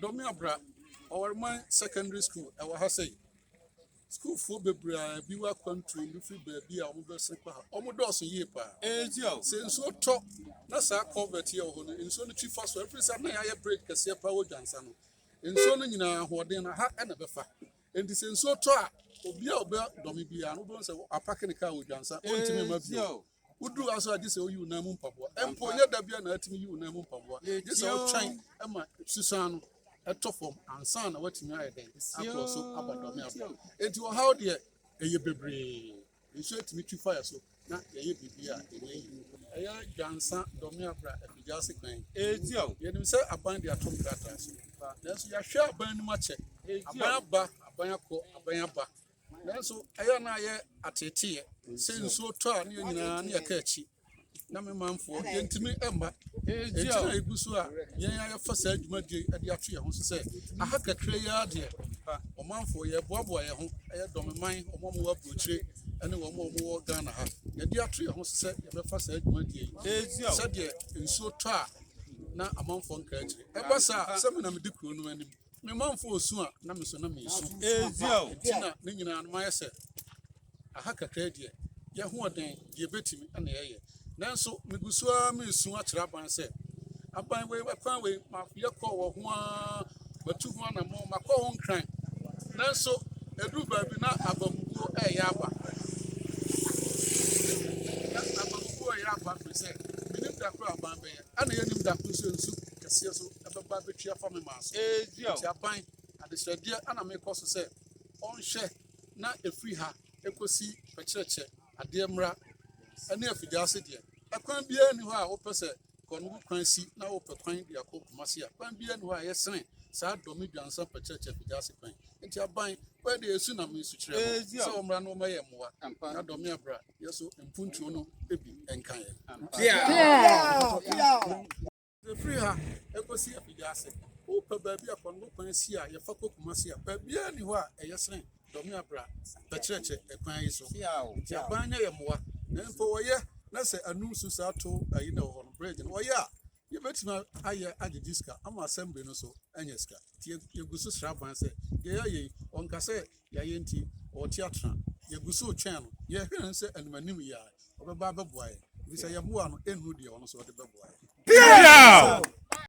Domeabra Omanhene secondary school I was say school for bebra bi wa kwantu bi fi baby a omo be sekwa omo doso ye pa se so to na sa covet ye ho no nso no chifa so every time na ya break kase pa wo dwansa no nso no nyina hoden na ha na befa enti se nso to a obi a obe domi bia no don se apake ne ka wo dwansa ontimi ma bio udu aso adi se oyi na mu mpaboa empo nya da bia na atimi yi na mu mpaboa je se o twan ema susan no eto form ansan na watimi ayeden akroso abadomeabra enti wo how de eye bebre nso atimi twi fire so na eye bibia eye dwansa Domeabra afijase kwan yenim se aban de atom krata so nanso ya hwe aban nu mache aban ba aban akọ aban aba nanso eye na ye atete se nso to a ne nyina ne yaka achi na me manfo yentimi emba etina egusu a yen ya fasa adwuma die ade atwe ho so se aha kakra ya de o manfo ye boaboa ye ho eye domeman omomo wa brochire ene wo wo Ghana ha ye de atwe ho so se ye be fasa adwuma die se de nso to a na amanfo nka akire ebasa se me na me dikro no anim me manfo osu a na me so na me esu tina ne nyina no ma se aha kakra die ye ho oden ye betimi ana ye nanso migusua mesu akira ban se aban we kwan we ma ye ko wo ho a batu ho na mo makọ ho nkran nanso edu ba bi na abamugo ya aba na abamugo ya aba pe se minim da kro aban be ana ye nim da kro so nsu kase so ebeba betwa fa me maso ti aban adesrade ana me kọ so se onhwe na efri ha ekosi pecheche ade mra ane afijase de akwan bia ni ho a opese kono kwan si na opɛ kwan de akopumase a kwan bia ni ho a yesene saa domi dwansa pecheche afijase kwan enti aban kwa de esu na me su kire so omra no maye moa na Domeabra yeso mpuntuo no ebi enkan the free ha ekosi afijase opɛ ba bia kono kwan si a ye fa kopumase a ba bia ni ho a yesene Domeabra pecheche ekwan yi so ti aban nya ye moa na mpo woye na se anu su sa to ayi na ho no bridge no woye a ye betima aye agidiska ama assembly no so anyeska ti yegusu sraban se ye onka se ya ye nti o theatre yegusu twen no ye hwen se anumanim ya obeba beboa ye bi se ye boa no enu de ono so de beboa ye